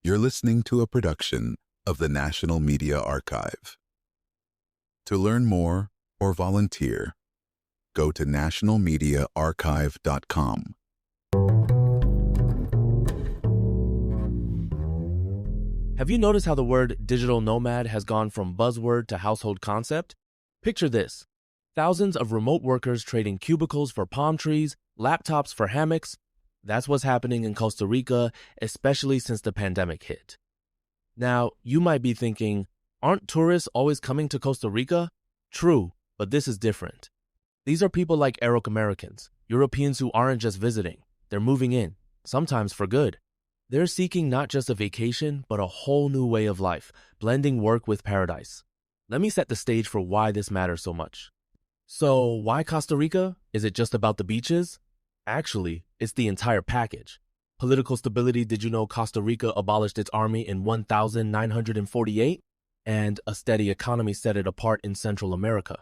You're listening to a production of the National Media Archive. To learn more or volunteer, go to nationalmediaarchive.com. Have you noticed how the word digital nomad has gone from buzzword to household concept? Picture this. Thousands of remote workers trading cubicles for palm trees, laptops for hammocks. That's what's happening in Costa Rica, especially since the pandemic hit. Now, you might be thinking, aren't tourists always coming to Costa Rica? True, but this is different. These are people like Arab Americans, Europeans who aren't just visiting. They're moving in, sometimes for good. They're seeking not just a vacation, but a whole new way of life, blending work with paradise. Let me set the stage for why this matters so much. So, why Costa Rica? Is it just about the beaches? Actually, it's the entire package. Political stability. Did you know Costa Rica abolished its army in 1948? And a steady economy set it apart in Central America.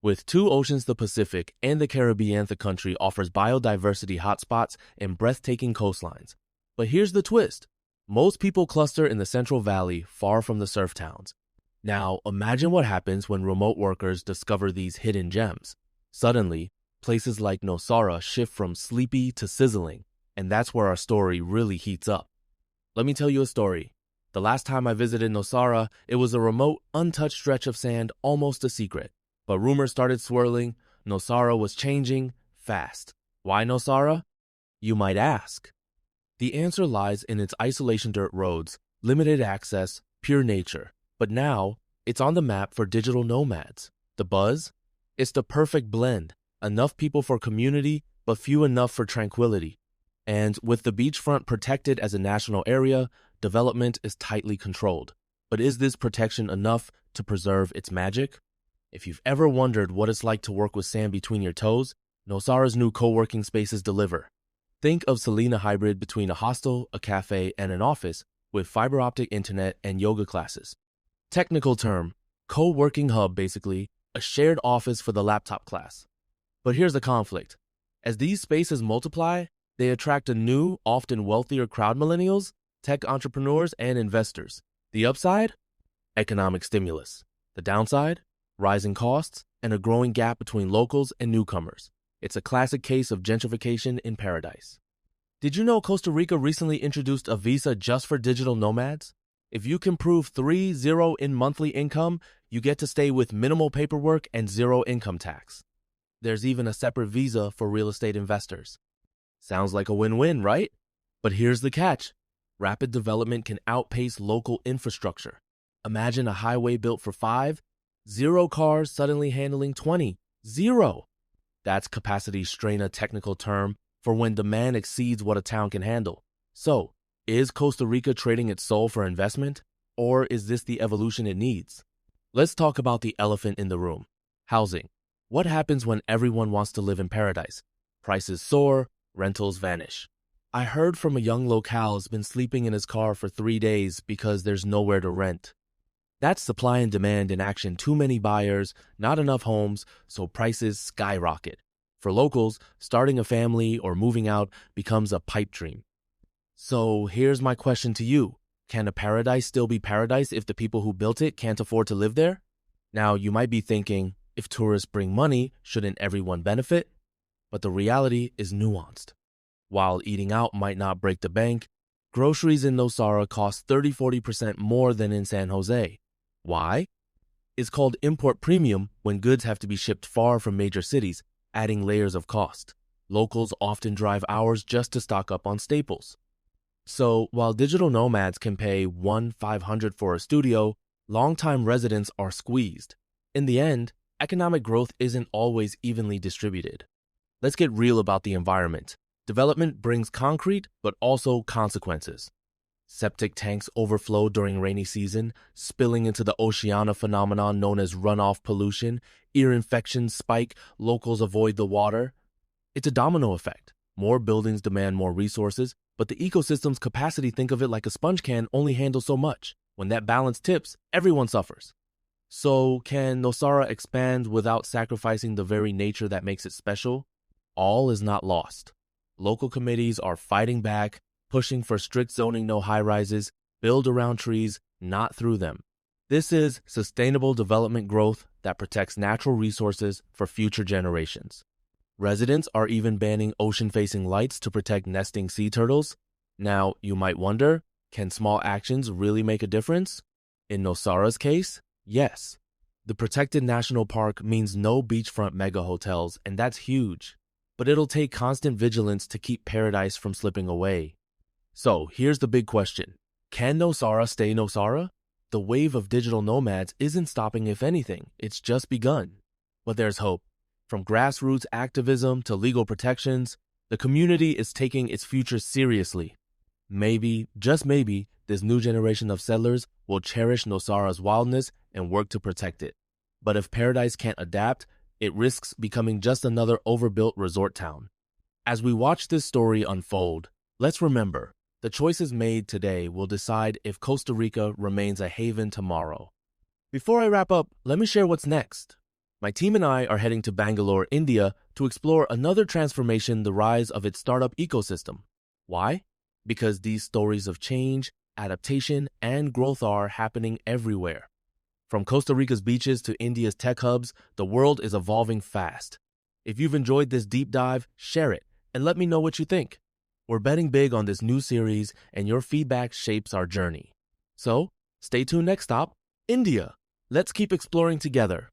With two oceans, the Pacific and the Caribbean, the country offers biodiversity hotspots and breathtaking coastlines. But here's the twist. Most people cluster in the Central Valley, far from the surf towns. Now, imagine what happens when remote workers discover these hidden gems. Suddenly, places like Nosara shift from sleepy to sizzling, and that's where our story really heats up. Let me tell you a story. The last time I visited Nosara, it was a remote, untouched stretch of sand, almost a secret. But rumors started swirling. Nosara was changing fast. Why Nosara? You might ask. The answer lies in its isolation dirt roads, limited access, pure nature. But now, it's on the map for digital nomads. The buzz? It's the perfect blend. Enough people for community, but few enough for tranquility. And with the beachfront protected as a national area, development is tightly controlled. But is this protection enough to preserve its magic? If you've ever wondered what it's like to work with sand between your toes, Nosara's new co-working spaces deliver. Think of Selena hybrid between a hostel, a cafe, and an office with fiber optic internet and yoga classes. Technical term, co-working hub basically, a shared office for the laptop class. But here's the conflict. As these spaces multiply, they attract a new, often wealthier crowd: millennials, tech entrepreneurs, and investors. The upside? Economic stimulus. The downside? Rising costs and a growing gap between locals and newcomers. It's a classic case of gentrification in paradise. Did you know Costa Rica recently introduced a visa just for digital nomads? If you can prove 3-0 in monthly income, you get to stay with minimal paperwork and zero income tax. There's even a separate visa for real estate investors. Sounds like a win-win, right? But here's the catch. Rapid development can outpace local infrastructure. Imagine a highway built for 5, 0 cars suddenly handling 20. 0. That's capacity strain, a technical term for when demand exceeds what a town can handle. So, is Costa Rica trading its soul for investment? Or is this the evolution it needs? Let's talk about the elephant in the room. Housing. What happens when everyone wants to live in paradise? Prices soar, rentals vanish. I heard from a young locale who's been sleeping in his car for 3 days because there's nowhere to rent. That's supply and demand in action. Too many buyers, not enough homes, so prices skyrocket. For locals, starting a family or moving out becomes a pipe dream. So here's my question to you. Can a paradise still be paradise if the people who built it can't afford to live there? Now, you might be thinking, if tourists bring money, shouldn't everyone benefit? But the reality is nuanced. While eating out might not break the bank, groceries in Nosara cost 30-40% more than in San Jose. Why? It's called import premium when goods have to be shipped far from major cities, adding layers of cost. Locals often drive hours just to stock up on staples. So, while digital nomads can pay $1,500 for a studio, longtime residents are squeezed. In the end, economic growth isn't always evenly distributed. Let's get real about the environment. Development brings concrete, but also consequences. Septic tanks overflow during rainy season, spilling into the oceana phenomenon known as runoff pollution. Ear infections spike, locals avoid the water. It's a domino effect. More buildings demand more resources, but the ecosystem's capacity, think of it like a sponge can, only handles so much. When that balance tips, everyone suffers. So can Nosara expand without sacrificing the very nature that makes it special? All is not lost. Local committees are fighting back, pushing for strict zoning, no high-rises, build around trees, not through them. This is sustainable development growth that protects natural resources for future generations. Residents are even banning ocean-facing lights to protect nesting sea turtles. Now, you might wonder, can small actions really make a difference? In Nosara's case, yes. The protected national park means no beachfront mega hotels, and that's huge. But it'll take constant vigilance to keep paradise from slipping away. So, here's the big question. Can Nosara stay Nosara? The wave of digital nomads isn't stopping, if anything, it's just begun. But there's hope. From grassroots activism to legal protections, the community is taking its future seriously. Maybe, just maybe, this new generation of settlers will cherish Nosara's wildness and work to protect it. But if paradise can't adapt, it risks becoming just another overbuilt resort town. As we watch this story unfold, let's remember, the choices made today will decide if Costa Rica remains a haven tomorrow. Before I wrap up, let me share what's next. My team and I are heading to Bangalore, India to explore another transformation, the rise of its startup ecosystem. Why? Because these stories of change, adaptation, and growth are happening everywhere. From Costa Rica's beaches to India's tech hubs, the world is evolving fast. If you've enjoyed this deep dive, share it and let me know what you think. We're betting big on this new series, and your feedback shapes our journey. So, stay tuned next stop, India. Let's keep exploring together.